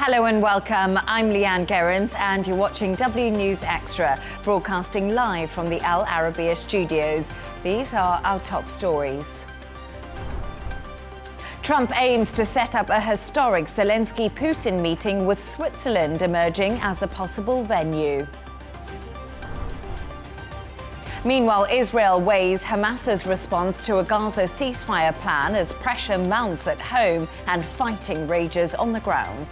Hello and welcome. I'm Leanne Gerrans and you're watching W News Extra, broadcasting live from the Al Arabiya studios. These are our top stories. Trump aims to set up a historic Zelensky-Putin meeting with Switzerland emerging as a possible venue. Meanwhile, Israel weighs Hamas's response to a Gaza ceasefire plan as pressure mounts at home and fighting rages on the ground.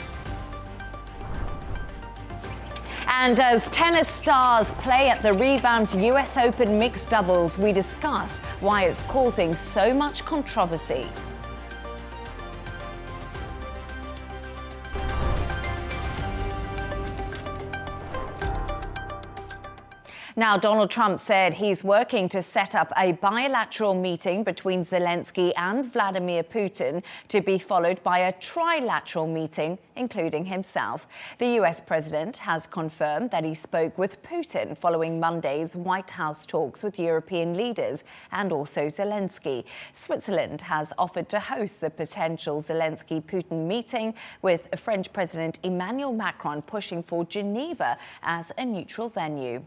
And as tennis stars play at the revamped US Open mixed doubles, we discuss why it's causing so much controversy. Now, Donald Trump said he's working to set up a bilateral meeting between Zelensky and Vladimir Putin to be followed by a trilateral meeting, including himself. The US president has confirmed that he spoke with Putin following Monday's White House talks with European leaders and also Zelensky. Switzerland has offered to host the potential Zelensky-Putin meeting, with French President Emmanuel Macron pushing for Geneva as a neutral venue.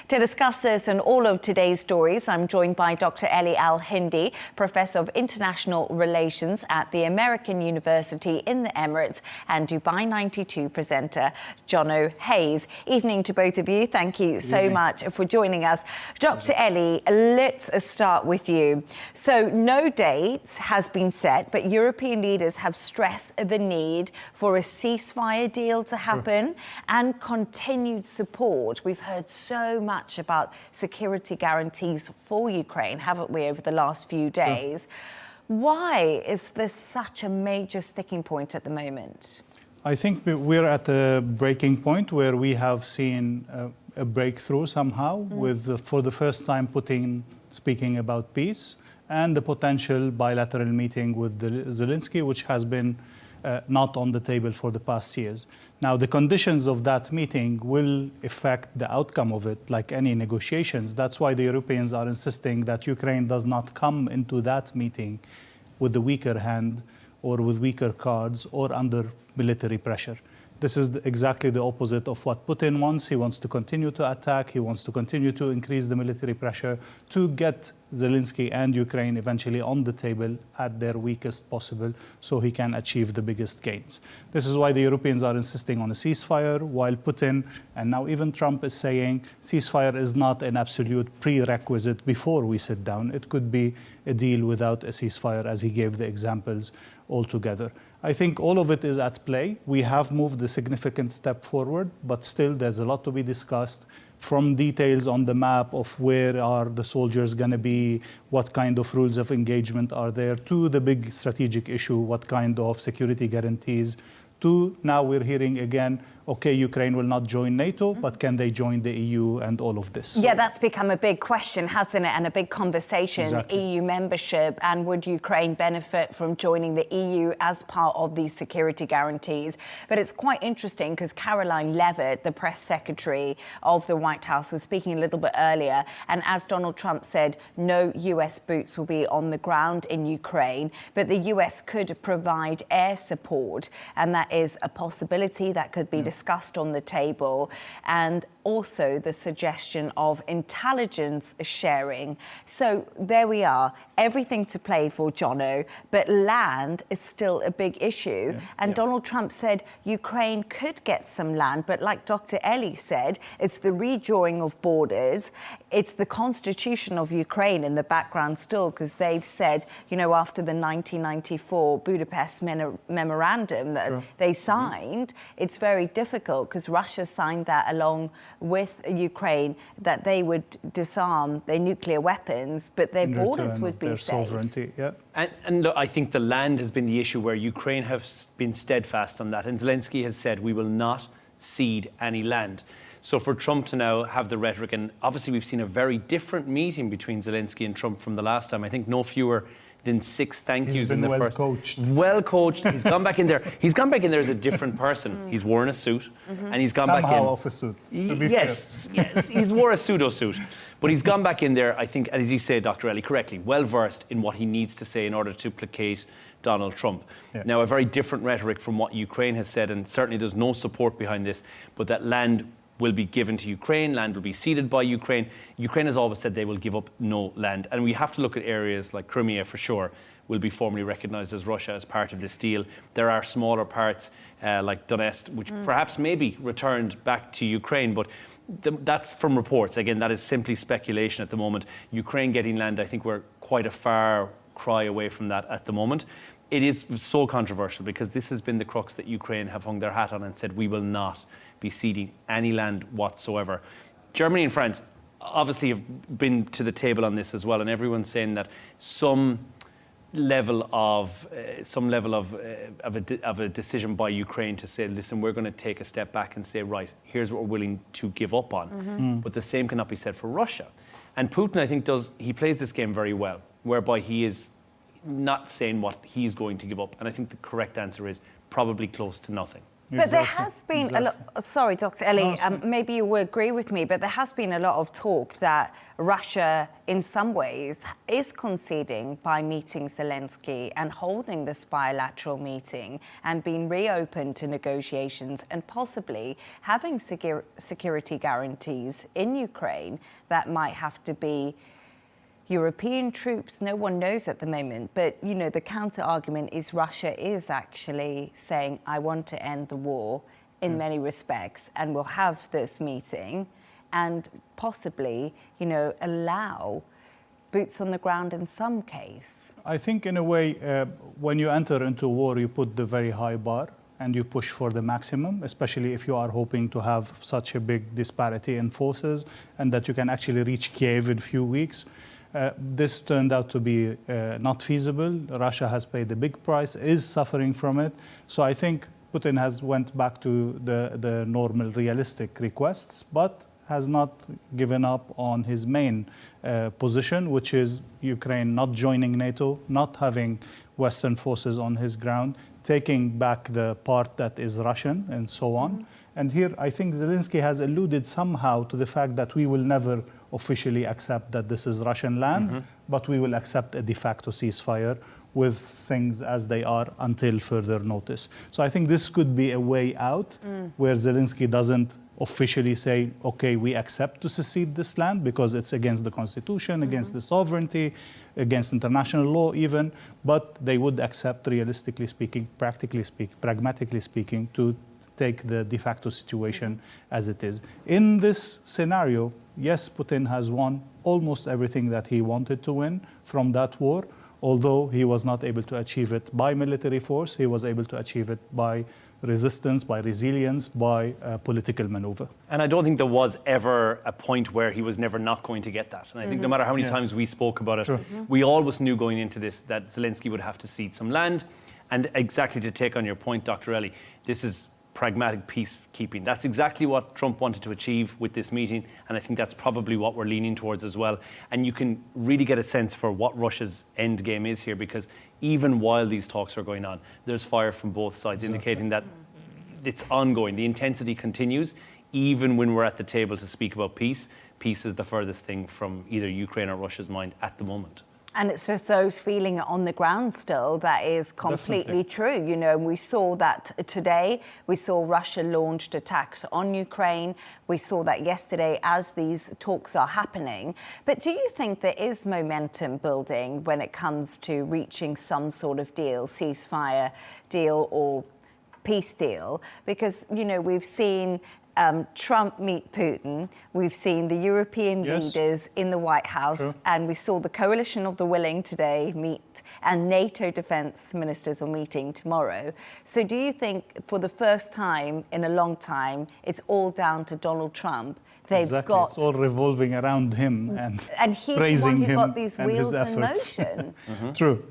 To discuss this and all of today's stories, I'm joined by Dr. Eli Al-Hindi, Professor of International Relations at the American University in the Emirates, and Dubai 92 presenter Jono Hayes. Evening to both of you. Thank you so much for joining us. Dr. Eli, let's start with you. So no date has been set, but European leaders have stressed the need for a ceasefire deal to happen and continued support. We've heard so much about security guarantees for Ukraine, haven't we, over the last few days? Why is this such a major sticking point at the moment? I think we're at a breaking point where we have seen a breakthrough somehow, with for the first time Putin speaking about peace and the potential bilateral meeting with Zelensky, which has been not on the table for the past years. Now, the conditions of that meeting will affect the outcome of it, like any negotiations. That's why the Europeans are insisting that Ukraine does not come into that meeting with the weaker hand or with weaker cards or under military pressure. This is exactly the opposite of what Putin wants. He wants to continue to attack. He wants to continue to increase the military pressure to get Zelensky and Ukraine eventually on the table at their weakest possible so he can achieve the biggest gains. This is why the Europeans are insisting on a ceasefire, while Putin and now even Trump is saying ceasefire is not an absolute prerequisite before we sit down. It could be a deal without a ceasefire, as he gave the examples altogether. I think all of it is at play. We have moved a significant step forward, but still there's a lot to be discussed, from details on the map of where are the soldiers going to be, what kind of rules of engagement are there, to the big strategic issue, what kind of security guarantees, to now we're hearing again, okay, Ukraine will not join NATO, but can they join the EU and all of this? Yeah, that's become a big question, hasn't it? And a big conversation, exactly. EU membership, and would Ukraine benefit from joining the EU as part of these security guarantees? But it's quite interesting because Caroline Leavitt, the press secretary of the White House, was speaking a little bit earlier. And as Donald Trump said, no US boots will be on the ground in Ukraine, but the US could provide air support. And that is a possibility that could be discussed on the table, and also the suggestion of intelligence sharing. So there we are, everything to play for, Jono, but land is still a big issue. And Donald Trump said Ukraine could get some land, but like Dr. Eli said, it's the redrawing of borders, it's the constitution of Ukraine in the background still, because they've said, you know, after the 1994 Budapest memorandum that they signed, it's very difficult because Russia signed that along with Ukraine, that they would disarm their nuclear weapons, but their borders would be safe. Sovereignty, And look, I think the land has been the issue where Ukraine have been steadfast on that. And Zelensky has said, we will not cede any land. So for Trump to now have the rhetoric, and obviously we've seen a very different meeting between Zelensky and Trump from the last time. I think no fewer than 6 thank yous in the first. Coached. Well coached. He's gone back in there. He's gone back in there as a different person. He's worn a suit, and he's gone back in. Somehow off a suit. To be yes, he's wore a pseudo suit, but he's gone back in there. I think, as you say, Dr. Eli, correctly, well versed in what he needs to say in order to placate Donald Trump. Yeah. Now, a very different rhetoric from what Ukraine has said, and certainly there's no support behind this, but that land will be given to Ukraine, land will be ceded by Ukraine. Ukraine has always said they will give up no land. And we have to look at areas like Crimea for sure, will be formally recognised as Russia as part of this deal. There are smaller parts like Donetsk, which perhaps may be returned back to Ukraine, but that's from reports. Again, that is simply speculation at the moment. Ukraine getting land, I think we're quite a far cry away from that at the moment. It is so controversial because this has been the crux that Ukraine have hung their hat on and said we will not be ceding any land whatsoever. Germany and France obviously have been to the table on this as well, and everyone's saying that some level of a decision by Ukraine to say, listen, we're going to take a step back and say, right, here's what we're willing to give up on. But the same cannot be said for Russia. And Putin, I think, he plays this game very well, whereby he is not saying what he's going to give up. And I think the correct answer is probably close to nothing. But there has been a lot, sorry, Dr. Ellie, maybe you will agree with me, but there has been a lot of talk that Russia, in some ways, is conceding by meeting Zelensky and holding this bilateral meeting and being reopened to negotiations and possibly having security guarantees in Ukraine that might have to be European troops. No one knows at the moment, but you know, the counter argument is Russia is actually saying, I want to end the war in many respects, and we'll have this meeting and possibly, you know, allow boots on the ground in some case. I think in a way, when you enter into war, you put the very high bar and you push for the maximum, especially if you are hoping to have such a big disparity in forces and that you can actually reach Kiev in a few weeks. This turned out to be not feasible. Russia has paid a big price, is suffering from it. So I think Putin has went back to the normal realistic requests, but has not given up on his main position, which is Ukraine not joining NATO, not having Western forces on his ground, taking back the part that is Russian, and so on. And here, I think Zelensky has alluded somehow to the fact that we will never officially accept that this is Russian land, but we will accept a de facto ceasefire with things as they are until further notice. So I think this could be a way out where Zelensky doesn't officially say, okay, we accept to secede this land because it's against the constitution, against the sovereignty, against international law even, but they would accept, realistically speaking, pragmatically speaking, to take the de facto situation as it is. In this scenario, yes, Putin has won almost everything that he wanted to win from that war, although he was not able to achieve it by military force. He was able to achieve it by resistance, by resilience, by political maneuver. And I don't think there was ever a point where he was never not going to get that. And I think no matter how many times we spoke about it, we always knew going into this that Zelensky would have to cede some land. And exactly to take on your point, Dr. Ellie, this is pragmatic peacekeeping. That's exactly what Trump wanted to achieve with this meeting, and I think that's probably what we're leaning towards as well. And you can really get a sense for what Russia's end game is here, because even while these talks are going on, there's fire from both sides, indicating that it's ongoing. The intensity continues, even when we're at the table to speak about peace. Peace is the furthest thing from either Ukraine or Russia's mind at the moment. And it's just those feeling it on the ground still that is completely true. You know, we saw that today. We saw Russia launched attacks on Ukraine. We saw that yesterday as these talks are happening. But do you think there is momentum building when it comes to reaching some sort of deal, ceasefire deal or peace deal? Because, you know, we've seen Trump meet Putin. We've seen the European leaders in the White House, and we saw the Coalition of the Willing today meet, and NATO defense ministers are meeting tomorrow. So do you think for the first time in a long time, it's all down to Donald Trump? They've got, it's all revolving around him and he's praising the one who him got these and wheels his in efforts. motion.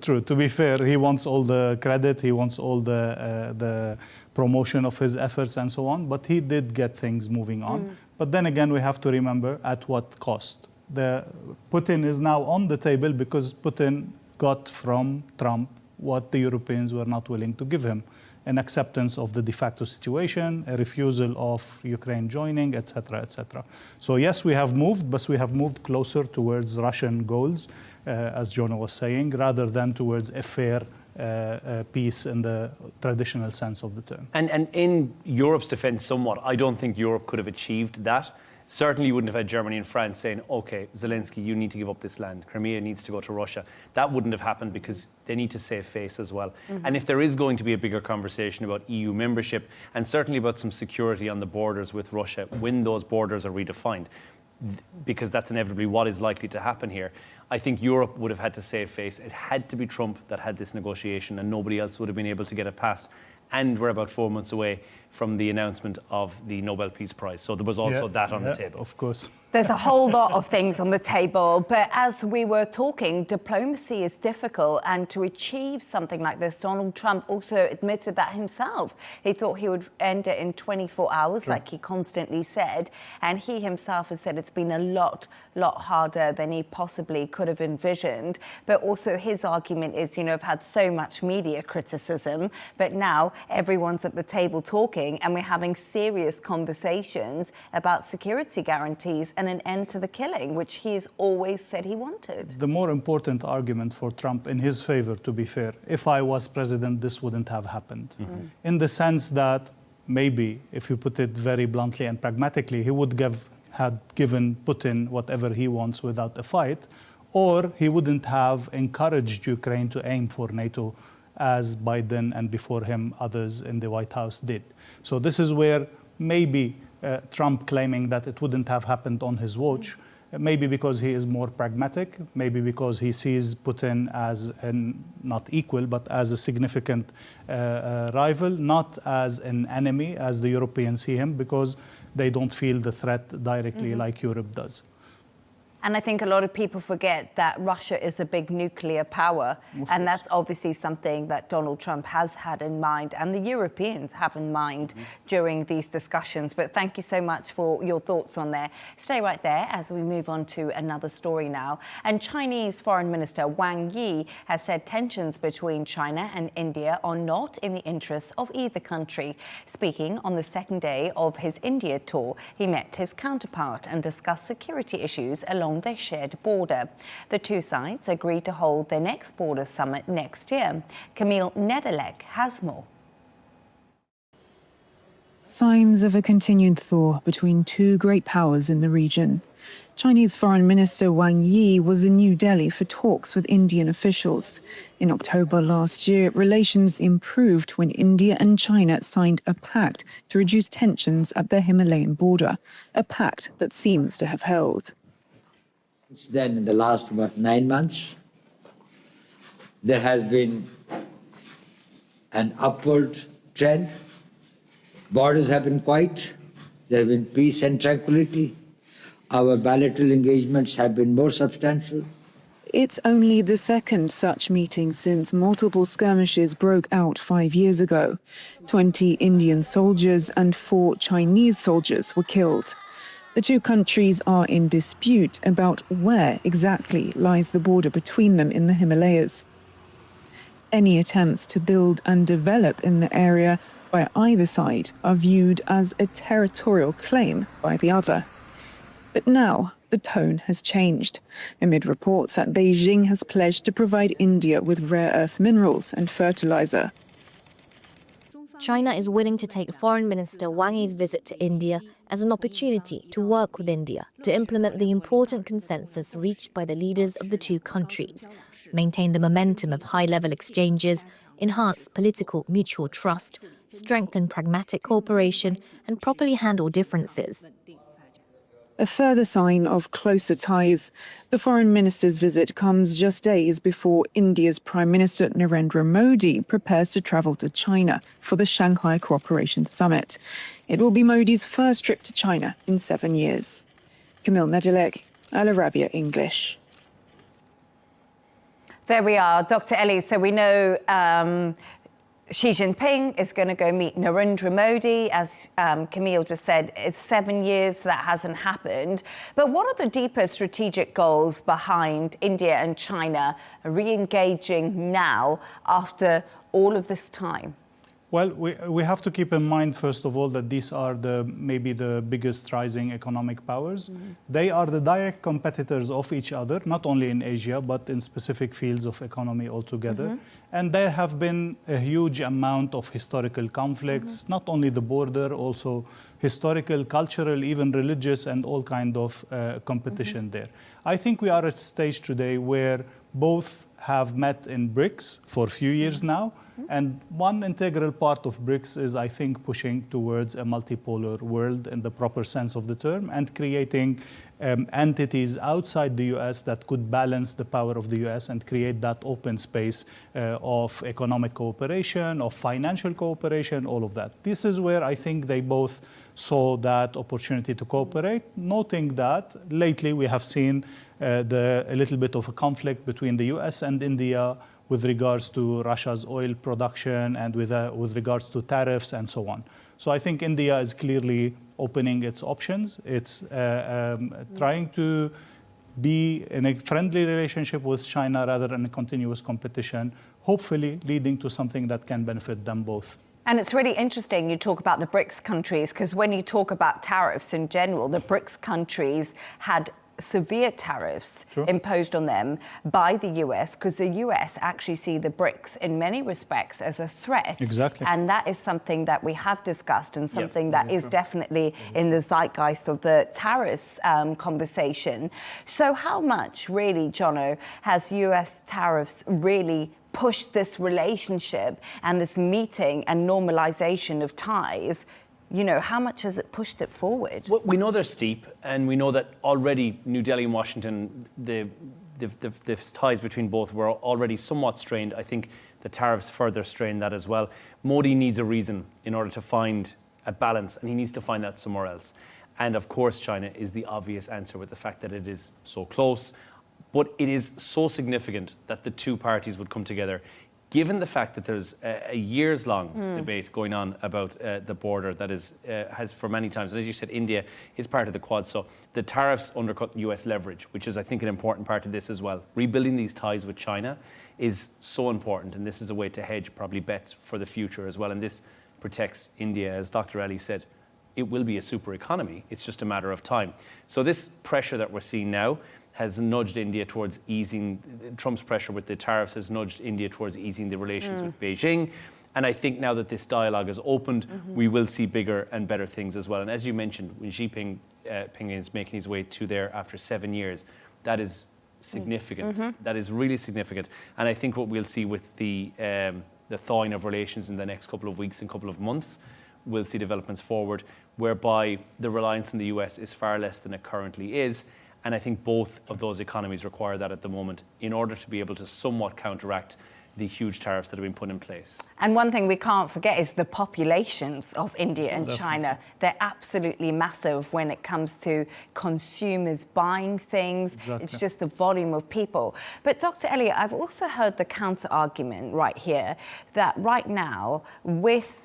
True. To be fair, he wants all the credit, he wants all the promotion of his efforts and so on, but he did get things moving on. But then again, we have to remember at what cost. Putin is now on the table because Putin got from Trump what the Europeans were not willing to give him: an acceptance of the de facto situation, a refusal of Ukraine joining, etc., etc. So yes, we have moved, but we have moved closer towards Russian goals, as Jono was saying, rather than towards a fair peace in the traditional sense of the term. And in Europe's defence somewhat, I don't think Europe could have achieved that. Certainly you wouldn't have had Germany and France saying, OK, Zelensky, you need to give up this land. Crimea needs to go to Russia. That wouldn't have happened because they need to save face as well. And if there is going to be a bigger conversation about EU membership and certainly about some security on the borders with Russia when those borders are redefined, because that's inevitably what is likely to happen here, I think Europe would have had to save face. It had to be Trump that had this negotiation and nobody else would have been able to get it passed. And we're about 4 months away from the announcement of the Nobel Peace Prize. So there was also that on the table. Of course. There's a whole lot of things on the table, but as we were talking, diplomacy is difficult, and to achieve something like this, Donald Trump also admitted that himself. He thought he would end it in 24 hours, like he constantly said, and he himself has said it's been a lot harder than he possibly could have envisioned. But also his argument is, I've had so much media criticism, but now everyone's at the table talking and we're having serious conversations about security guarantees and an end to the killing, which he has always said he wanted. The more important argument for Trump in his favor, to be fair, if I was president, this wouldn't have happened. In the sense that maybe, if you put it very bluntly and pragmatically, he would had given Putin whatever he wants without a fight, or he wouldn't have encouraged Ukraine to aim for NATO as Biden and before him others in the White House did. So this is where maybe Trump claiming that it wouldn't have happened on his watch, maybe because he is more pragmatic, maybe because he sees Putin as not equal, but as a significant rival, not as an enemy, as the Europeans see him, because they don't feel the threat directly like Europe does. And I think a lot of people forget that Russia is a big nuclear power. And that's obviously something that Donald Trump has had in mind and the Europeans have in mind during these discussions. But thank you so much for your thoughts on there. Stay right there as we move on to another story now. And Chinese Foreign Minister Wang Yi has said tensions between China and India are not in the interests of either country. Speaking on the second day of his India tour, he met his counterpart and discussed security issues along their shared border. The two sides agreed to hold their next border summit next year. Camille Nedelec has more. Signs of a continued thaw between two great powers in the region. Chinese Foreign Minister Wang Yi was in New Delhi for talks with Indian officials. In October last year, relations improved when India and China signed a pact to reduce tensions at the Himalayan border, a pact that seems to have held. Since then, in the last 9 months, there has been an upward trend. Borders have been quiet. There have been peace and tranquility. Our bilateral engagements have been more substantial. It's only the second such meeting since multiple skirmishes broke out 5 years ago. 20 Indian soldiers and 4 Chinese soldiers were killed. The two countries are in dispute about where exactly lies the border between them in the Himalayas. Any attempts to build and develop in the area by either side are viewed as a territorial claim by the other. But now the tone has changed, amid reports that Beijing has pledged to provide India with rare earth minerals and fertilizer. China is willing to take Foreign Minister Wang Yi's visit to India as an opportunity to work with India to implement the important consensus reached by the leaders of the two countries, maintain the momentum of high-level exchanges, enhance political mutual trust, strengthen pragmatic cooperation, and properly handle differences. A further sign of closer ties. The foreign minister's visit comes just days before India's Prime Minister Narendra Modi prepares to travel to China for the Shanghai Cooperation Summit. It will be Modi's first trip to China in 7 years. Camille Nedelec, Al Arabiya English. There we are, Dr. Ellie. So we know Xi Jinping is going to go meet Narendra Modi. As Camille just said, it's 7 years that hasn't happened. But what are the deeper strategic goals behind India and China re-engaging now after all of this time? Well, we have to keep in mind, first of all, that these are maybe the biggest rising economic powers. They are the direct competitors of each other, not only in Asia, but in specific fields of economy altogether. And there have been a huge amount of historical conflicts, not only the border, also historical, cultural, even religious, and all kind of competition there. I think we are at a stage today where both have met in BRICS for a few years now. And one integral part of BRICS is, I think, pushing towards a multipolar world in the proper sense of the term and creating entities outside the US that could balance the power of the US and create that open space of economic cooperation, of financial cooperation, all of that. This is where I think they both saw that opportunity to cooperate, noting that lately we have seen a little bit of a conflict between the US and India with regards to Russia's oil production and with regards to tariffs and so on. So I think India is clearly opening its options. It's trying to be in a friendly relationship with China rather than a continuous competition, hopefully leading to something that can benefit them both. And it's really interesting you talk about the BRICS countries, because when you talk about tariffs in general, the BRICS countries had severe tariffs imposed on them by the US, because the US actually see the BRICS in many respects as a threat. Exactly. And that is something that we have discussed and something that is definitely in the zeitgeist of the tariffs conversation. So how much really, Jono, has US tariffs really pushed this relationship and this meeting and normalization of ties? You know, how much has it pushed it forward? Well, we know they're steep, and we know that already New Delhi and Washington, the ties between both were already somewhat strained. I think the tariffs further strain that as well. Modi needs a reason in order to find a balance, and he needs to find that somewhere else. And of course, China is the obvious answer with the fact that it is so close. But it is so significant that the two parties would come together, given the fact that there's a years-long debate going on about the border that has for many times, and as you said, India is part of the Quad, so the tariffs undercut US leverage, which is, I think, an important part of this as well. Rebuilding these ties with China is so important, and this is a way to hedge probably bets for the future as well, and this protects India. As Dr. Ali said, it will be a super economy. It's just a matter of time. So this pressure that we're seeing now has nudged India towards easing, Trump's pressure with the tariffs has nudged India towards easing the relations with Beijing. And I think now that this dialogue is opened, we will see bigger and better things as well. And as you mentioned, when Xi Jinping is making his way to there after 7 years, that is significant. That is really significant. And I think what we'll see with the thawing of relations in the next couple of weeks and couple of months, we'll see developments forward whereby the reliance on the US is far less than it currently is. And I think both of those economies require that at the moment in order to be able to somewhat counteract the huge tariffs that have been put in place. And one thing we can't forget is the populations of India and China. They're absolutely massive when it comes to consumers buying things. Exactly. It's just the volume of people. But Dr. Elliott, I've also heard the counter argument right here that right now, with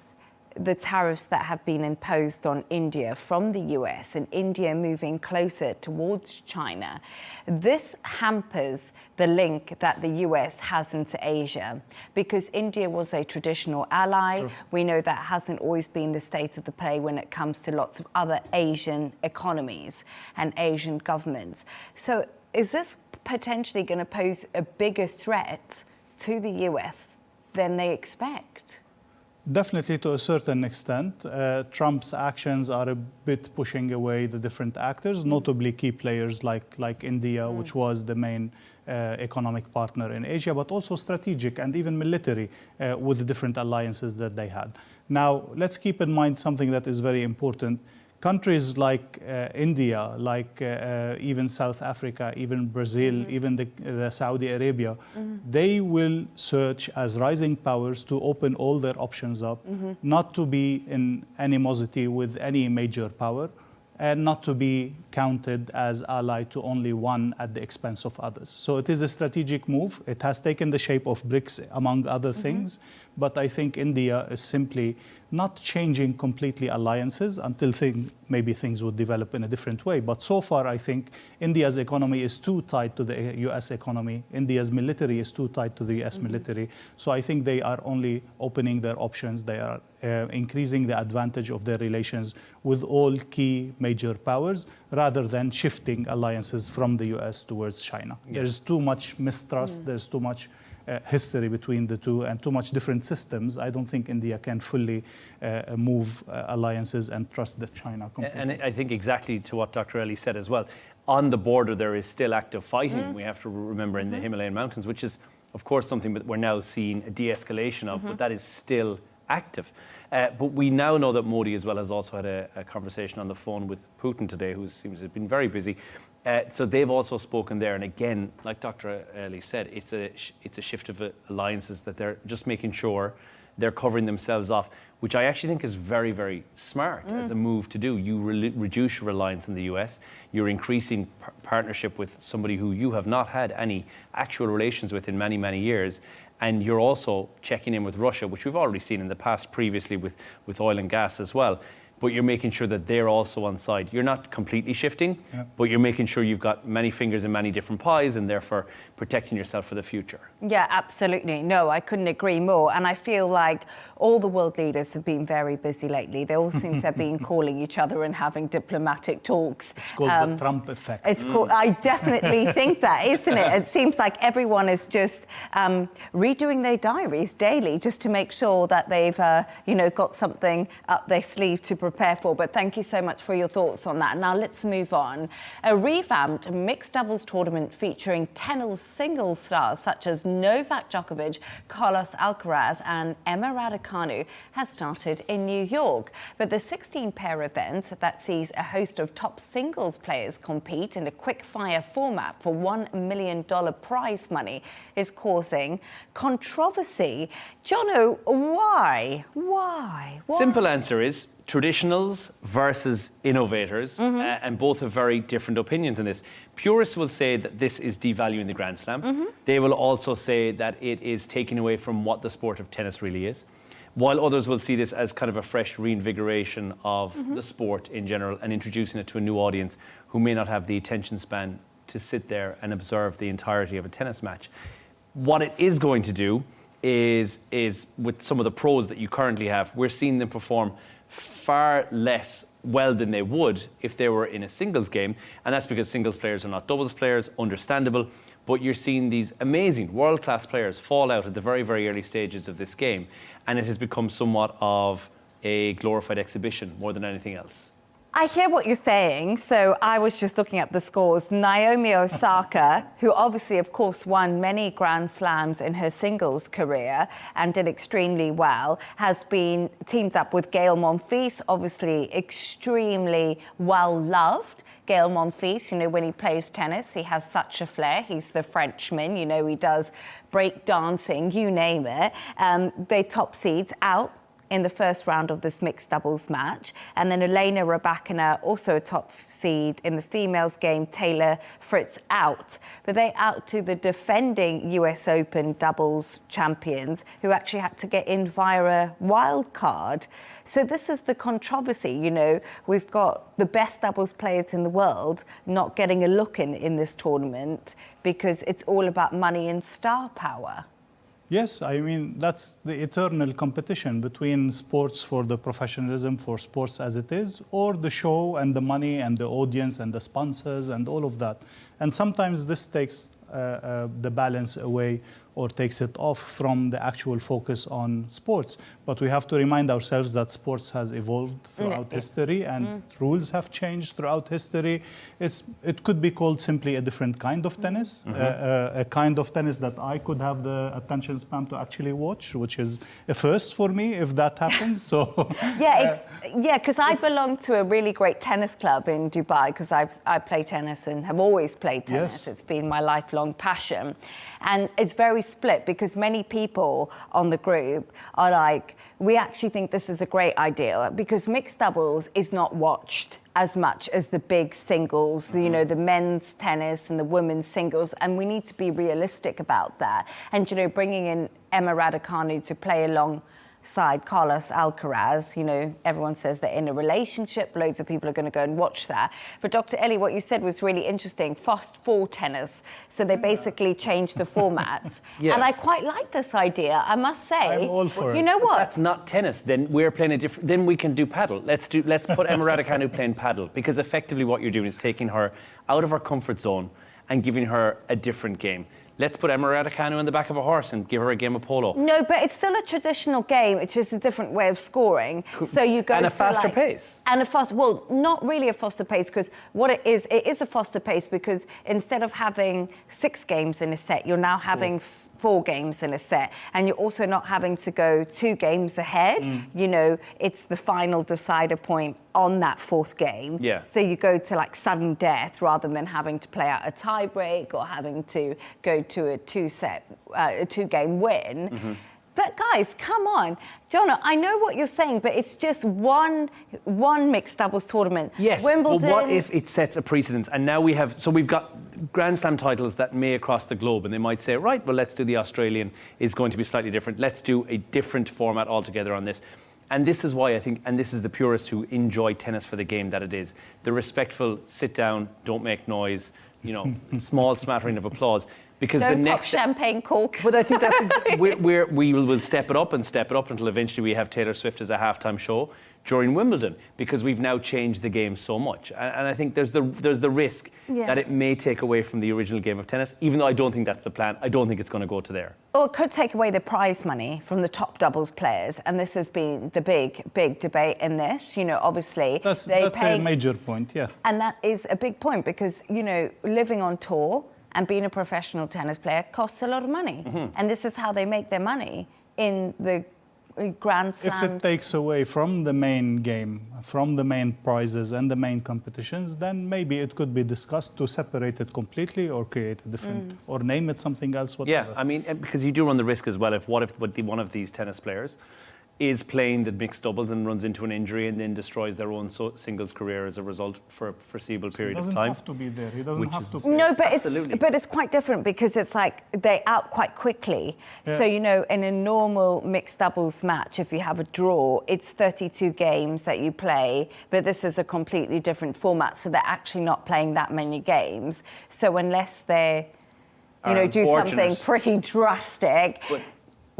the tariffs that have been imposed on India from the US and India moving closer towards China, this hampers the link that the US has into Asia, because India was a traditional ally. Sure. We know that hasn't always been the state of the play when it comes to lots of other Asian economies and Asian governments. So is this potentially going to pose a bigger threat to the US than they expect? Definitely, to a certain extent. Trump's actions are a bit pushing away the different actors, notably key players like India, which was the main economic partner in Asia, but also strategic and even military with the different alliances that they had. Now, let's keep in mind something that is very important. Countries like India, like even South Africa, even Brazil, even the Saudi Arabia, they will search as rising powers to open all their options up, not to be in animosity with any major power, and not to be counted as ally to only one at the expense of others. So it is a strategic move. It has taken the shape of BRICS, among other things, but I think India is simply not changing completely alliances until maybe things would develop in a different way. But so far, I think India's economy is too tied to the US economy. India's military is too tied to the US military. So I think they are only opening their options. They are increasing the advantage of their relations with all key major powers rather than shifting alliances from the US towards China. Yeah. There is too much mistrust. There's too much history between the two and too much different systems. I don't think India can fully move alliances and trust that China completely. And I think exactly to what Dr. Ali said as well. On the border, there is still active fighting. We have to remember in the Himalayan mountains, which is, of course, something that we're now seeing a de-escalation of, but that is still active. But we now know that Modi as well has also had a conversation on the phone with Putin today, who seems to have been very busy. So they've also spoken there. And again, like Dr. Ali said, it's a shift of alliances that they're just making sure they're covering themselves off, which I actually think is very, very smart as a move to do. You reduce your reliance on the US. You're increasing partnership with somebody who you have not had any actual relations with in many, many years. And you're also checking in with Russia, which we've already seen in the past previously with oil and gas as well. But you're making sure that they're also on side. You're not completely shifting, but you're making sure you've got many fingers in many different pies and therefore protecting yourself for the future. Yeah, absolutely. No, I couldn't agree more. And I feel like all the world leaders have been very busy lately. They all seem to have been calling each other and having diplomatic talks. It's called the Trump effect. It's called, I definitely think that, isn't it? It seems like everyone is just redoing their diaries daily just to make sure that they've, got something up their sleeve to prepare for. But thank you so much for your thoughts on that. Now let's move on. A revamped mixed doubles tournament featuring tennis singles stars such as Novak Djokovic, Carlos Alcaraz and Emma Raducanu has started in New York. But the 16-pair event that sees a host of top singles players compete in a quick-fire format for $1 million prize money is causing controversy. Jono, why? Simple answer is traditionals versus innovators, and both have very different opinions on this. Purists will say that this is devaluing the Grand Slam. They will also say that it is taking away from what the sport of tennis really is, while others will see this as kind of a fresh reinvigoration of the sport in general and introducing it to a new audience who may not have the attention span to sit there and observe the entirety of a tennis match. What it is going to do is with some of the pros that you currently have, we're seeing them perform far less well than they would if they were in a singles game, and that's because singles players are not doubles players, understandable, but you're seeing these amazing world-class players fall out at the very, very early stages of this game, and it has become somewhat of a glorified exhibition more than anything else. I hear what you're saying. So I was just looking up the scores. Naomi Osaka, who obviously, of course, won many Grand Slams in her singles career and did extremely well, has been teamed up with Gael Monfils, obviously extremely well-loved. Gael Monfils, when he plays tennis, he has such a flair. He's the Frenchman, he does break dancing, you name it. They top seeds out in the first round of this mixed doubles match. And then Elena Rybakina, also a top seed in the females game, Taylor Fritz out. But they out to the defending US Open doubles champions who actually had to get in via a wild card. So this is the controversy, we've got the best doubles players in the world not getting a look in this tournament because it's all about money and star power. Yes, I mean, that's the eternal competition between sports for the professionalism, for sports as it is, or the show and the money and the audience and the sponsors and all of that. And sometimes this takes the balance away or takes it off from the actual focus on sports. But we have to remind ourselves that sports has evolved throughout history and rules have changed throughout history. It could be called simply a different kind of tennis, a kind of tennis that I could have the attention span to actually watch, which is a first for me if that happens. So because I belong to a really great tennis club in Dubai because I play tennis and have always played tennis. Yes. It's been my lifelong passion. And it's very split because many people on the group are like, we actually think this is a great idea because mixed doubles is not watched as much as the big singles, the men's tennis and the women's singles, and we need to be realistic about that. And, bringing in Emma Raducanu to play side, Carlos Alcaraz. You know, everyone says they're in a relationship. Loads of people are going to go and watch that. But Dr. Ellie, what you said was really interesting. Fast 4 tennis. So they basically changed the formats. Yeah. And I quite like this idea, I must say. I'm all for it. You know what? That's not tennis. Then we're playing a different. Then we can do paddle. Let's put Emma Raducanu playing paddle, because effectively what you're doing is taking her out of her comfort zone and giving her a different game. Let's put Emma Raducanu on the back of a horse and give her a game of polo. No, but it's still a traditional game. It's just a different way of scoring. So you go and a to, faster like, pace. And a faster, well, not really a faster pace, because what it is a faster pace, because instead of having 6 games in a set, you're now having 4 games in a set, and you're also not having to go 2 games ahead. You know, it's the final decider point on that 4th game. Yeah. So you go to like sudden death rather than having to play out a tie break or having to go to a 2-game win. But guys, come on. Jono, I know what you're saying, but it's just one mixed doubles tournament. Yes, Wimbledon. but what if it sets a precedence? And now we've got Grand Slam titles that may across the globe, and they might say, right, well, let's do the Australian is going to be slightly different. Let's do a different format altogether on this. And this is why I think, and this is the purists who enjoy tennis for the game that it is, the respectful sit down, don't make noise, you know, small smattering of applause. Because Don't the pop next champagne corks. But I think that's we will step it up until eventually we have Taylor Swift as a halftime show during Wimbledon, because we've now changed the game so much. And I think there's the risk that it may take away from the original game of tennis, even though I don't think that's the plan. I don't think it's going to go to there. Or it could take away the prize money from the top doubles players, and this has been the big debate in this. You know, obviously That's a major point, yeah. And that is a big point, because, you know, living on tour and being a professional tennis player costs a lot of money. And this is how they make their money in the Grand Slam. If it takes away from the main game, from the main prizes and the main competitions, then maybe it could be discussed to separate it completely or create a different, or name it something else, whatever. Yeah, I mean, because you do run the risk as well, if one of these tennis players is playing the mixed doubles and runs into an injury and then destroys their own singles career as a result for a foreseeable period of time. He doesn't have to be there. He doesn't have to play. No, but Absolutely. it's quite different, because it's like they out quite quickly. Yeah. So, you know, in a normal mixed doubles match, if you have a draw, it's 32 games that you play, but this is a completely different format, so they're actually not playing that many games. So unless they, you know, do something pretty drastic.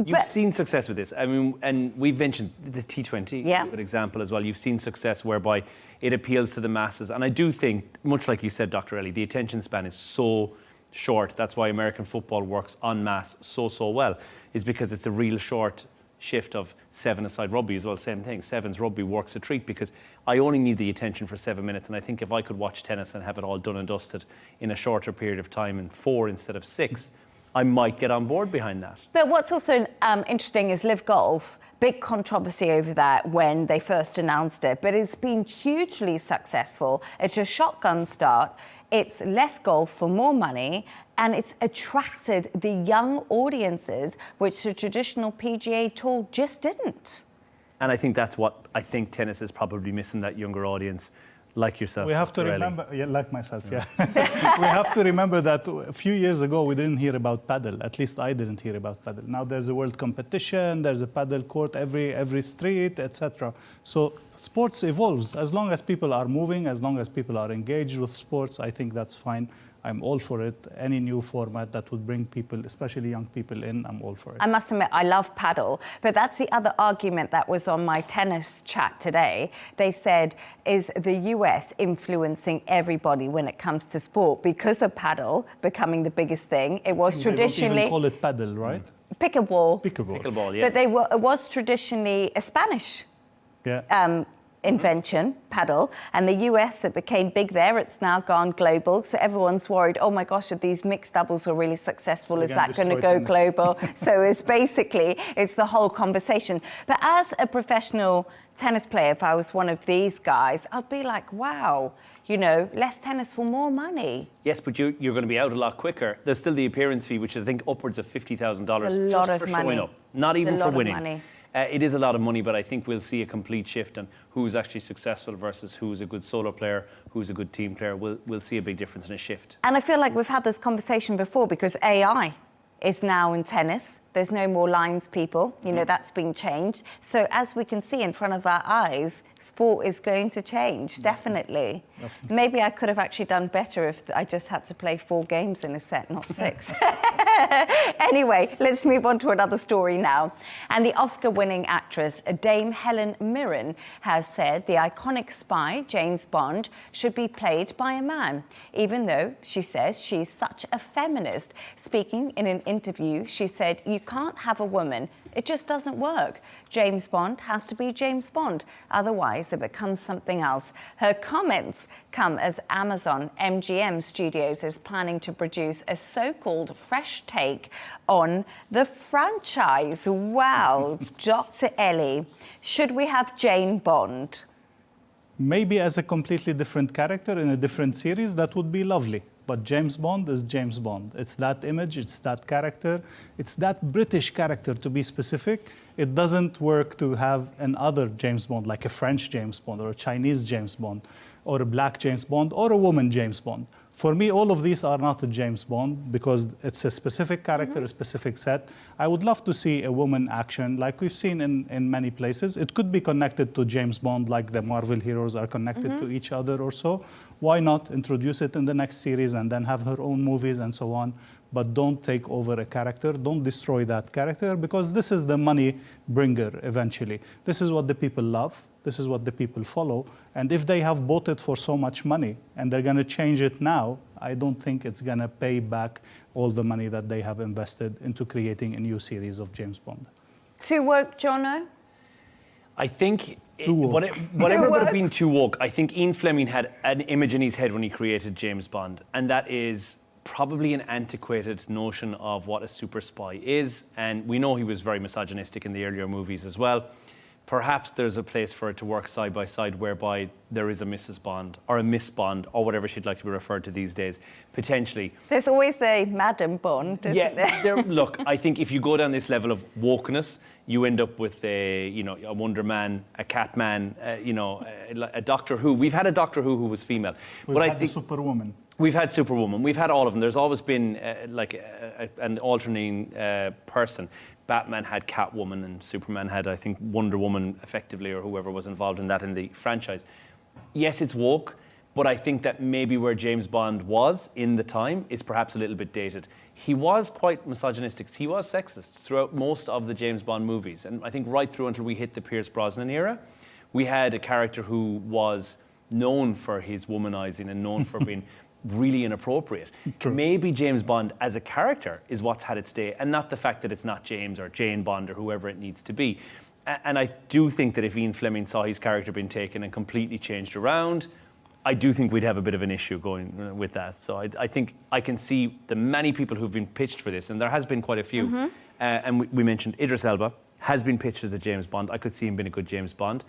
You've seen success with this. I mean, and we've mentioned the T20, Yeah. a good example as well. You've seen success whereby it appeals to the masses. And I do think, much like you said, Dr. Ellie, the attention span is so short. That's why American football works en masse so well, is because it's a real short shift of 7-a-side rugby as well. Same thing. Sevens rugby works a treat, because I only need the attention for 7 minutes. And I think if I could watch tennis and have it all done and dusted in a shorter period of time, in 4 instead of 6, I might get on board behind that. But what's also interesting is Live Golf. Big controversy over that when they first announced it, but it's been hugely successful. It's a shotgun start. It's less golf for more money, and it's attracted the young audiences, which the traditional PGA Tour just didn't. And I think that's what I think tennis is probably missing, that younger audience. Like yourself. We have to Dr. Ellie. remember, yeah, like myself, yeah. We have to remember that a few years ago we didn't hear about paddle. At least I didn't hear about paddle. Now there's a world competition, there's a paddle court every street, etc. So sports evolves. As long as people are moving, as long as people are engaged with sports, I think that's fine. I'm all for it. Any new format that would bring people, especially young people, in, I'm all for it. I must admit, I love paddle, but that's the other argument that was on my tennis chat today. They said, is the US influencing everybody when it comes to sport? Because of paddle becoming the biggest thing, it was traditionally... They don't even call it paddle, right? Pickleball. Pickleball, yeah. But it was traditionally a Spanish invention, paddle, and the US, it became big there. It's now gone global, so everyone's worried, oh my gosh, if these mixed doubles are really successful, is that going to go global? So it's the whole conversation. But as a professional tennis player, if I was one of these guys, I'd be like, wow, you know, less tennis for more money. Yes, but you're going to be out a lot quicker. There's still the appearance fee, which is, I think, upwards of $50,000 just for showing up, not even for winning. It is a lot of money, but I think we'll see a complete shift on who's actually successful versus who's a good solo player, who's a good team player. We'll see a big difference and a shift. And I feel like we've had this conversation before, because AI is now in tennis. There's no more lines, people. You know, that's been changed. So as we can see in front of our eyes, sport is going to change, definitely. Maybe I could have actually done better if I just had to play 4 games in a set, not 6. Anyway, let's move on to another story now. And the Oscar-winning actress Dame Helen Mirren has said the iconic spy, James Bond, should be played by a man, even though she says she's such a feminist. Speaking in an interview, she said, "You can't have a woman. It just doesn't work. James Bond has to be James Bond. Otherwise, it becomes something else." Her comments come as Amazon MGM Studios is planning to produce a so-called fresh take on the franchise. Wow, Dr. Ellie, should we have Jane Bond? Maybe as a completely different character in a different series, that would be lovely. But James Bond is James Bond. It's that image, it's that character, it's that British character, to be specific. It doesn't work to have another James Bond, like a French James Bond or a Chinese James Bond or a black James Bond or a woman James Bond. For me, all of these are not a James Bond because it's a specific character, a specific set. I would love to see a woman action like we've seen in many places. It could be connected to James Bond like the Marvel heroes are connected to each other or so. Why not introduce it in the next series and then have her own movies and so on? But don't take over a character. Don't destroy that character because this is the money bringer eventually. This is what the people love. This is what the people follow. And if they have bought it for so much money and they're going to change it now, I don't think it's going to pay back all the money that they have invested into creating a new series of James Bond. Too woke, Jono? I think whatever would have been too woke, I think Ian Fleming had an image in his head when he created James Bond, and that is probably an antiquated notion of what a super spy is. And we know he was very misogynistic in the earlier movies as well. Perhaps there's a place for it to work side by side whereby there is a Mrs. Bond or a Miss Bond or whatever she'd like to be referred to these days, potentially. There's always a Madam Bond, isn't there? Look, I think if you go down this level of wokeness, you end up with a Wonder Man, a Catman, a Doctor Who. We've had a Doctor Who was female. We've had the Superwoman. We've had Superwoman. We've had all of them. There's always been an alternating person. Batman had Catwoman and Superman had, I think, Wonder Woman effectively, or whoever was involved in that in the franchise. Yes, it's woke, but I think that maybe where James Bond was in the time is perhaps a little bit dated. He was quite misogynistic. He was sexist throughout most of the James Bond movies. And I think right through until we hit the Pierce Brosnan era, we had a character who was known for his womanizing and known for being really inappropriate. True. Maybe James Bond as a character is what's had its day, and not the fact that it's not James or Jane Bond or whoever it needs to be. And I do think that if Ian Fleming saw his character being taken and completely changed around, I do think we'd have a bit of an issue going with that. So I think I can see the many people who've been pitched for this, and there has been quite a few. And we mentioned Idris Elba has been pitched as a James Bond. I could see him being a good James Bond.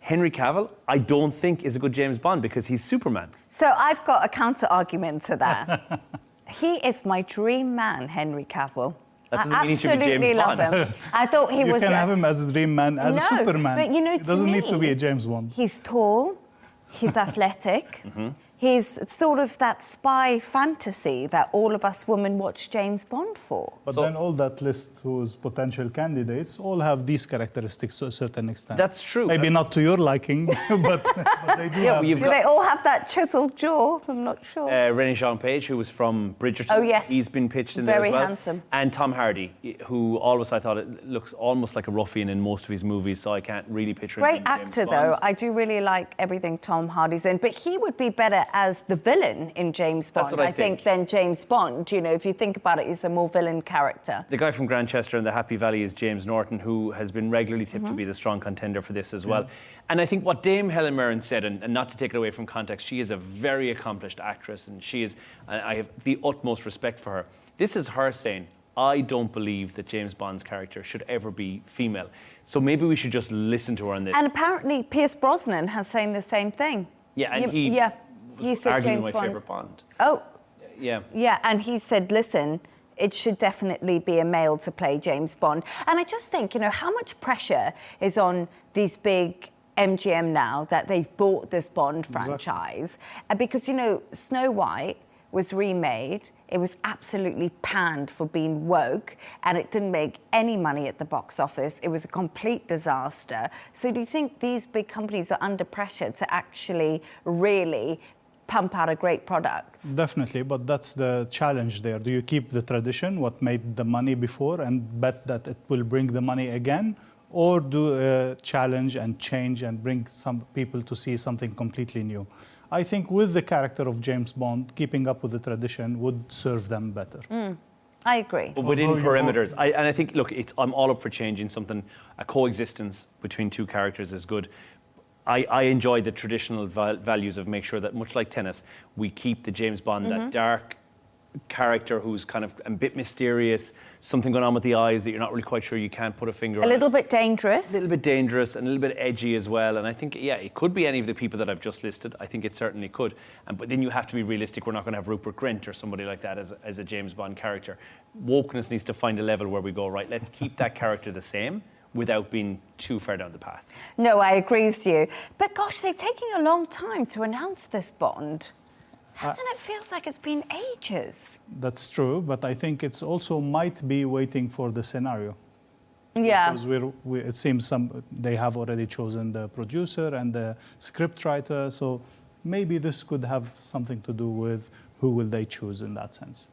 Henry Cavill, I don't think is a good James Bond because he's Superman. So I've got a counter-argument to that. He is my dream man, Henry Cavill. That doesn't I mean he should be absolutely James love Bond. him. I thought he was... You can have him as a dream man, as a Superman. But you know, it doesn't need to be a James Bond. He's tall, he's athletic, he's sort of that spy fantasy that all of us women watch James Bond for. But then all that list whose potential candidates all have these characteristics to a certain extent. That's true. Maybe not to your liking, but they do have. Do they all have that chiseled jaw? I'm not sure. René Jean Page, who was from Bridgerton. Oh, yes. He's been pitched in there as well. Very handsome. And Tom Hardy, who always I thought it looks almost like a ruffian in most of his movies, so I can't really picture him Great being James actor, Bond. though. I do really like everything Tom Hardy's in. But he would be better as the villain in James Bond, That's what I think. than James Bond. You know, if you think about it, he's a more villain character. The guy from Grantchester and the Happy Valley is James Norton, who has been regularly tipped to be the strong contender for this as well. And I think what Dame Helen Mirren said, and not to take it away from context, she is a very accomplished actress, and she is, I have the utmost respect for her. This is her saying, I don't believe that James Bond's character should ever be female. So maybe we should just listen to her on this. And apparently Pierce Brosnan has saying the same thing. Yeah, and he said arguably James my Bond. favourite Bond. Oh. Yeah. Yeah, and he said, listen, it should definitely be a male to play James Bond. And I just think, you know, how much pressure is on these big MGM now that they've bought this Bond franchise? Because, you know, Snow White was remade. It was absolutely panned for being woke, and it didn't make any money at the box office. It was a complete disaster. So do you think these big companies are under pressure to actually really pump out a great product? Definitely, but that's the challenge there. Do you keep the tradition, what made the money before, and bet that it will bring the money again? Or do a challenge and change and bring some people to see something completely new? I think with the character of James Bond, keeping up with the tradition would serve them better. I agree. But within perimeters, and I think, look, I'm all up for changing something. A coexistence between two characters is good. I enjoy the traditional values of make sure that, much like tennis, we keep the James Bond, that dark character who's kind of a bit mysterious, something going on with the eyes that you're not really quite sure, you can't put a finger on. A little bit dangerous. A little bit dangerous and a little bit edgy as well. And I think, yeah, it could be any of the people that I've just listed. I think it certainly could. But then you have to be realistic. We're not going to have Rupert Grint or somebody like that as a James Bond character. Wokeness needs to find a level where we go, right, let's keep that character the same without being too far down the path. No, I agree with you. But gosh, they're taking a long time to announce this Bond. Hasn't it feels like it's been ages? That's true, but I think it's also might be waiting for the scenario. Yeah. Because it seems they have already chosen the producer and the scriptwriter, so maybe this could have something to do with who will they choose in that sense.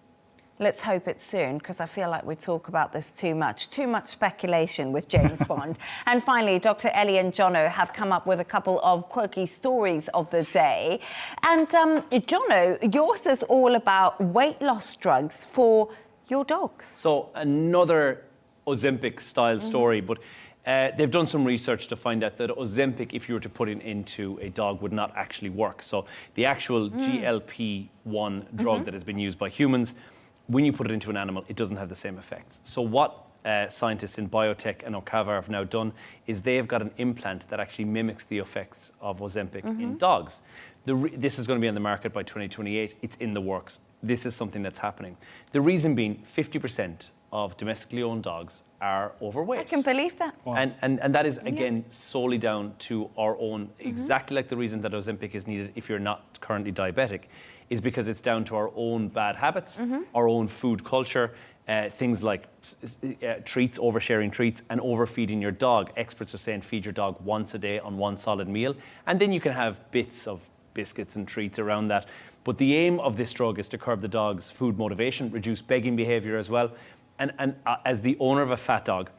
Let's hope it's soon, because I feel like we talk about this too much speculation with James Bond. And finally, Dr. Ellie and Jono have come up with a couple of quirky stories of the day. And Jono, yours is all about weight loss drugs for your dogs. So another Ozempic-style story, but they've done some research to find out that Ozempic, if you were to put it into a dog, would not actually work. So the actual GLP-1 drug that has been used by humans, when you put it into an animal, it doesn't have the same effects. So what scientists in biotech and Okava have now done is they have got an implant that actually mimics the effects of Ozempic in dogs. This is going to be on the market by 2028. It's in the works. This is something that's happening. The reason being, 50% of domestically owned dogs are overweight. I can believe that. Wow. And that is, again, solely down to our own, exactly like the reason that Ozempic is needed if you're not currently diabetic, is because it's down to our own bad habits, our own food culture, things like treats, oversharing treats, and overfeeding your dog. Experts are saying feed your dog once a day on one solid meal, and then you can have bits of biscuits and treats around that. But the aim of this drug is to curb the dog's food motivation, reduce begging behavior as well. And as the owner of a fat dog,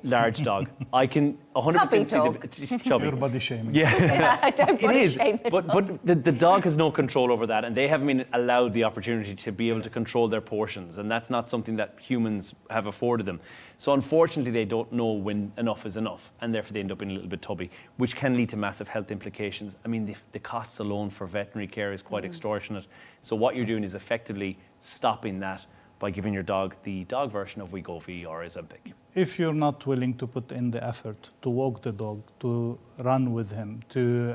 large dog, I can 100% see the chubby. Your body shaming. I don't body It is, shame the dog. but the dog has no control over that, and they haven't been allowed the opportunity to be able to control their portions, and that's not something that humans have afforded them. So unfortunately, they don't know when enough is enough, and therefore they end up being a little bit tubby, which can lead to massive health implications. I mean, the costs alone for veterinary care is quite extortionate. So what you're doing is effectively stopping that by giving your dog the dog version of Wegovy or Ozempic. If you're not willing to put in the effort to walk the dog, to run with him, to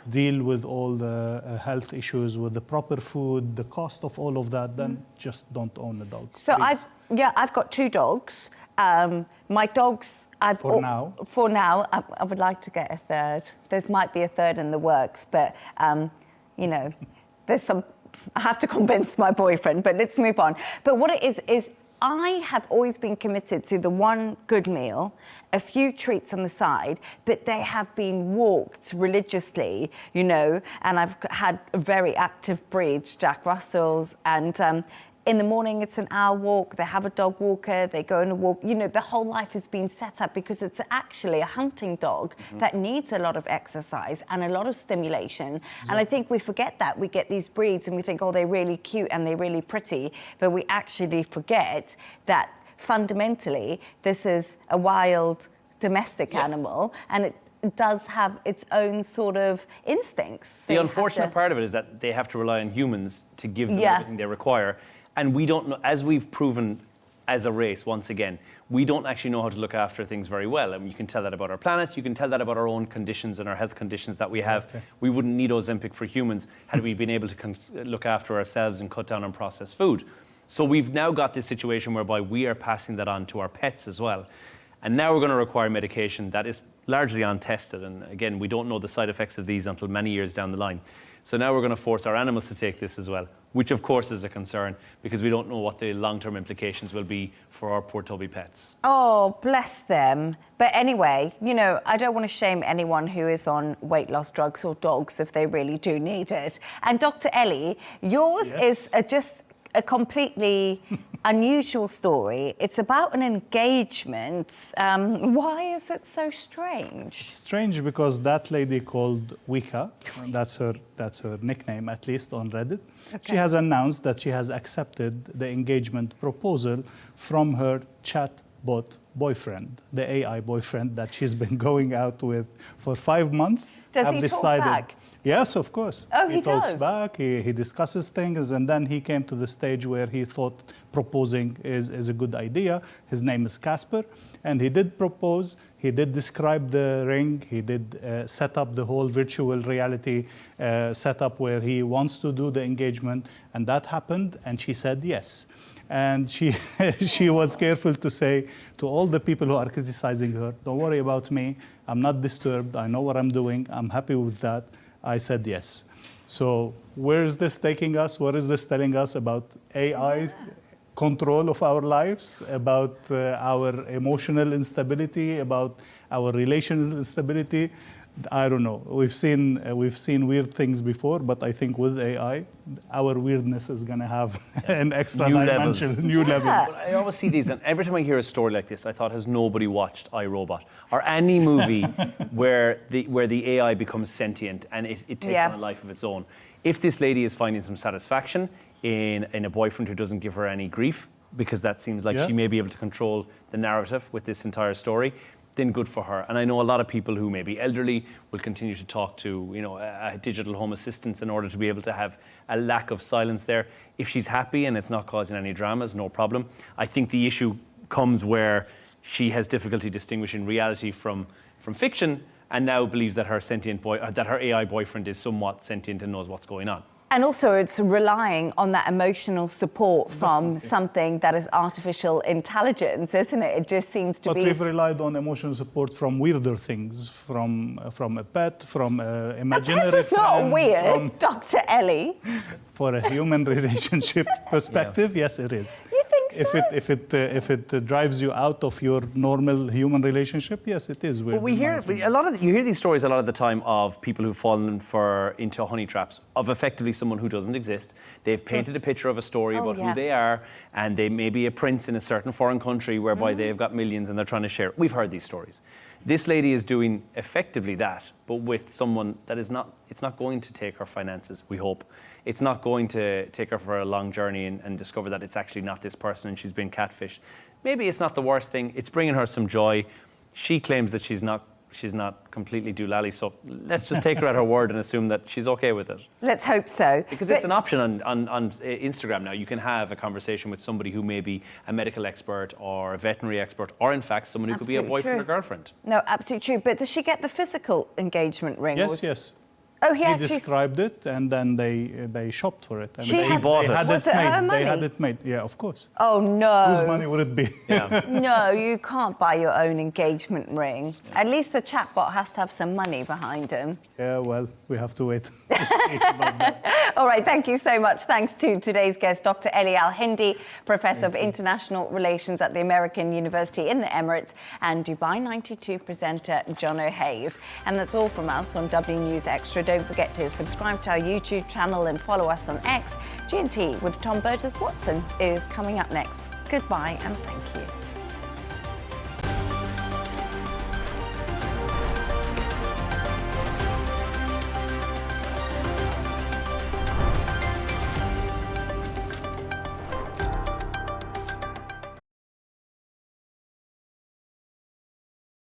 deal with all the health issues, with the proper food, the cost of all of that, then just don't own a dog. So please. I've got 2 dogs. My dogs, For now, I would like to get a third. There might be a third in the works, but there's some. I have to convince my boyfriend, but let's move on. But what it is I have always been committed to the one good meal, a few treats on the side, but they have been walked religiously, and I've had very active breeds, Jack Russells, and in the morning, it's an hour walk. They have a dog walker. They go on a walk. The whole life has been set up because it's actually a hunting dog that needs a lot of exercise and a lot of stimulation. Exactly. And I think we forget that. We get these breeds and we think, oh, they're really cute and they're really pretty. But we actually forget that fundamentally, this is a wild domestic animal, and it does have its own sort of instincts. The unfortunate part of it is that they have to rely on humans to give them everything they require. And we don't know, as we've proven as a race, once again, we don't actually know how to look after things very well. And you can tell that about our planet, you can tell that about our own conditions and our health conditions that we have. Okay. We wouldn't need Ozempic for humans had we been able to look after ourselves and cut down on processed food. So we've now got this situation whereby we are passing that on to our pets as well. And now we're going to require medication that is largely untested. And again, we don't know the side effects of these until many years down the line. So now we're going to force our animals to take this as well, which of course is a concern because we don't know what the long-term implications will be for our poor tubby pets. Oh, bless them. But anyway, you know, I don't want to shame anyone who is on weight loss drugs or dogs if they really do need it. And Dr. Ellie, yours is just a completely unusual story. It's about an engagement. Why is it so strange? It's strange because that lady called Wika, that's her nickname at least on Reddit. Okay. She has announced that she has accepted the engagement proposal from her chatbot boyfriend, the AI boyfriend that she's been going out with for 5 months. Does he talk back? Yes, of course. Oh, he talks does? back, he discusses things, and then he came to the stage where he thought proposing is a good idea. His name is Casper, and he did propose. He did describe the ring. He did set up the whole virtual reality setup where he wants to do the engagement, and that happened, and she said yes. And she was careful to say to all the people who are criticizing her, don't worry about me. I'm not disturbed. I know what I'm doing. I'm happy with that. I said yes. So where is this taking us? What is this telling us about AI's control of our lives, about our emotional instability, about our relational instability? I don't know. We've seen weird things before, but I think with AI, our weirdness is going to have an extra dimension, new levels. I always see these, and every time I hear a story like this, I thought, has nobody watched iRobot or any movie where the AI becomes sentient and it takes on a life of its own? If this lady is finding some satisfaction in a boyfriend who doesn't give her any grief, because that seems like she may be able to control the narrative with this entire story, then good for her. And I know a lot of people who may be elderly will continue to talk to, you know, a digital home assistant in order to be able to have a lack of silence there. If she's happy and it's not causing any dramas, no problem. I think the issue comes where she has difficulty distinguishing reality from fiction, and now believes that her AI boyfriend is somewhat sentient and knows what's going on. And also it's relying on that emotional support from something that is artificial intelligence, isn't it? It just seems to be... But we've relied on emotional support from weirder things, from a pet, from an imaginary friend. A pet is not weird, Dr. Ellie. For a human relationship perspective, yes, it is. You think so? If it drives you out of your normal human relationship, yes, it is weird. But you hear these stories a lot of the time of people who've fallen into honey traps, of effectively someone who doesn't exist. They've painted a picture of a story about who they are, and they may be a prince in a certain foreign country whereby they've got millions and they're trying to share it. We've heard these stories. This lady is doing effectively that, but with someone that it's not going to take her finances, we hope. It's not going to take her for a long journey and discover that it's actually not this person and she's been catfished. Maybe it's not the worst thing. It's bringing her some joy. She claims that she's not completely doolally, so let's just take her at her word and assume that she's okay with it. Let's hope so. Because it's an option on Instagram now. You can have a conversation with somebody who may be a medical expert or a veterinary expert, or in fact someone who could be a boyfriend or girlfriend. No, absolutely true. But does she get the physical engagement ring? Yes. Oh, he described it, and then they shopped for it. And she bought it. Was it her money? They had it made. Yeah, of course. Oh no! Whose money would it be? Yeah. No, you can't buy your own engagement ring. At least the chatbot has to have some money behind him. Yeah, well, we have to wait to see about that. All right, thank you so much. Thanks to today's guest, Dr. Ellie Al-Hindi, Professor of International Relations at the American University in the Emirates, and Dubai 92 presenter Jono Hayes. And that's all from us on W News Extra. Don't forget to subscribe to our YouTube channel and follow us on X. G&T with Tom Burgess-Watson is coming up next. Goodbye and thank you.